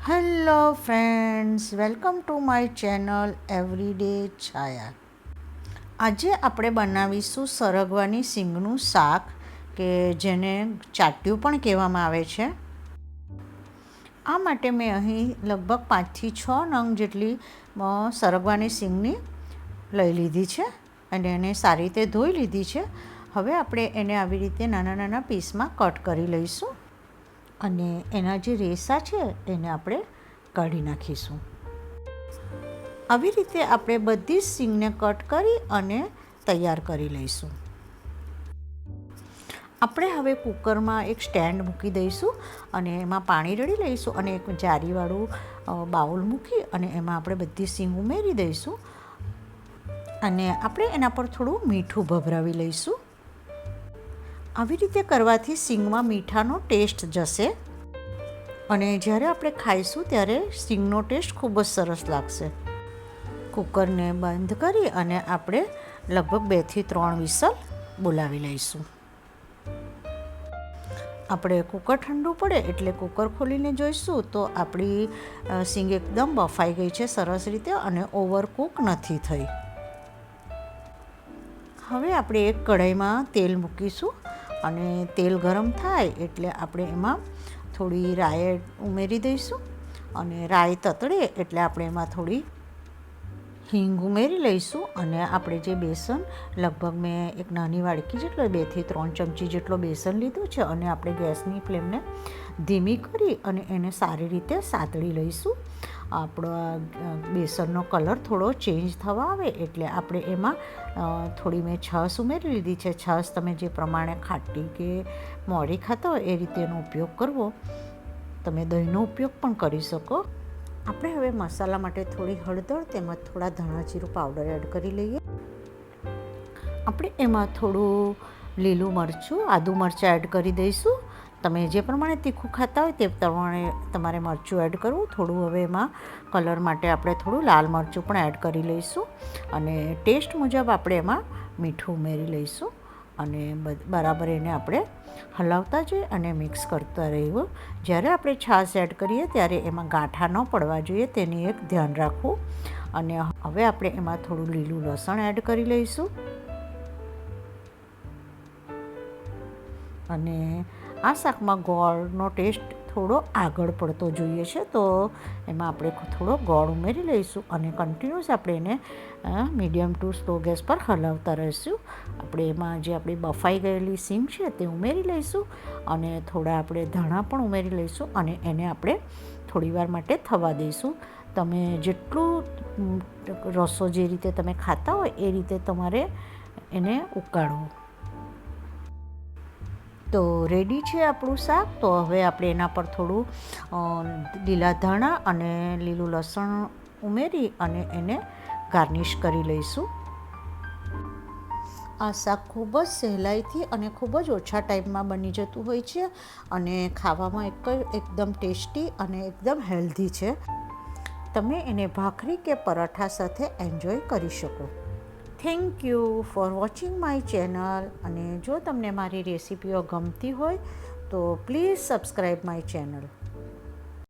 Hello friends, welcome to my channel everyday Chhaya. આજે આપણે બનાવીશું સરગવાની સિંગનું શાક, કે જેને ચાટ્યું પણ કહેવામાં આવે છે. આ માટે મેં અહીં લગભગ 5 થી 6 નંગ જેટલી સરગવાની સિંગની લઈ લીધી છે અને એને સારી રીતે ધોઈ લીધી છે. હવે આપણે એને આવી રીતે નાના નાના પીસમાં કટ કરી લઈશું અને એના જે રેસા છે એને આપણે કાઢી નાખીશું. આવી રીતે આપણે બધી જ સિંગને કટ કરી અને તૈયાર કરી લઈશું. આપણે હવે કુકરમાં એક સ્ટેન્ડ મૂકી દઈશું અને એમાં પાણી રેડી લઈશું અને એક જારીવાળું બાઉલ મૂકી અને એમાં આપણે બધી સિંગ ઉમેરી દઈશું અને આપણે એના પર થોડું મીઠું ભભરાવી લઈશું. આવી રીતે કરવાથી સિંગમાં મીઠાનો ટેસ્ટ જશે અને જ્યારે આપણે ખાઈશું ત્યારે સિંગનો ટેસ્ટ ખૂબ જ સરસ લાગશે. કુકરને બંધ કરી અને આપણે લગભગ 2 થી 3 વિસલ બોલાવી લઈશું. આપણે કુકર ઠંડુ પડે એટલે કુકર ખોલીને જોઈશું તો આપણી સિંગ એકદમ બફાઈ ગઈ છે સરસ રીતે અને ઓવરકુક નથી થઈ. હવે આપણે એક કઢાઈમાં તેલ મૂકીશું અને તેલ ગરમ થાય એટલે આપણે એમાં થોડી રાઈ ઉમેરી દઈશું અને રાઈ તતડે એટલે આપણે એમાં થોડી હિંગ ઉમેરી લઈશું અને આપણે જે બેસન લગભગ મેં એક નાની વાડકી જેટલો 2 થી 3 ચમચી જેટલો બેસન લીધું છે અને આપણે ગેસની ફ્લેમને ધીમી કરી અને એને સારી રીતે સાતળી લઈશું. આપણો બેસનનો કલર થોડો ચેન્જ થવા આવે એટલે આપણે એમાં થોડી મેં છાશ ઉમેરી લીધી છે. છાશ તમે જે પ્રમાણે ખાટી કે મોળી ખાતા હોય એ રીતે એનો ઉપયોગ કરવો. તમે દહીંનો ઉપયોગ પણ કરી શકો. આપણે હવે મસાલા માટે થોડી હળદર તેમજ થોડા ધાણા જીરું પાવડર એડ કરી લઈએ. આપણે એમાં થોડું લીલું મરચું આદુ મરચાં એડ કરી દઈશું. તમે જે પ્રમાણે તીખું ખાતા હોય તે પ્રમાણે તમારે મરચું એડ કરવું. થોડું હવે એમાં કલર માટે આપણે થોડું લાલ મરચું પણ એડ કરી લઈશું અને ટેસ્ટ મુજબ આપણે એમાં મીઠું ઉમેરી લઈશું અને બરાબર એને આપણે હલાવતા જઈએ અને મિક્સ કરતા રહીએ. જ્યારે આપણે છાશ એડ કરીએ ત્યારે એમાં ગાંઠા ન પડવા જોઈએ તેની એક ધ્યાન રાખવું. અને હવે આપણે એમાં થોડું લીલું લસણ એડ કરી લઈશું અને આ શાકમાં ગોળનો ટેસ્ટ થોડો આગળ પડતો જોઈએ છે તો એમાં આપણે થોડો ગોળ ઉમેરી લઈશું અને કન્ટિન્યુઅસ આપણે એને મીડિયમ ટુ સ્લો ગેસ પર હલાવતા રહીશું. આપણે એમાં જે આપણી બફાઈ ગયેલી સિંગ છે તે ઉમેરી લઈશું અને થોડા આપણે ધાણા પણ ઉમેરી લઈશું અને એને આપણે થોડીવાર માટે થવા દઈશું. તમે જેટલું રસો જે રીતે તમે ખાતા હોય એ રીતે તમારે એને ઉકાળવું. તો રેડી છે આપણું શાક. તો હવે આપણે એના પર થોડું લીલા ધાણા અને લીલું લસણ ઉમેરી અને એને ગાર્નિશ કરી લઈશું. આ શાક ખૂબ જ સહેલાઈથી અને ખૂબ જ ઓછા ટાઈમમાં બની જતું હોય છે અને ખાવામાં એકદમ ટેસ્ટી અને એકદમ હેલ્ધી છે. તમે એને ભાખરી કે પરાઠા સાથે એન્જોય કરી શકો. Thank you for watching my channel. અને જો તમને મારી રેસિપીઓ ગમતી હોય તો પ્લીઝ સબસ્ક્રાઈબ માય ચેનલ.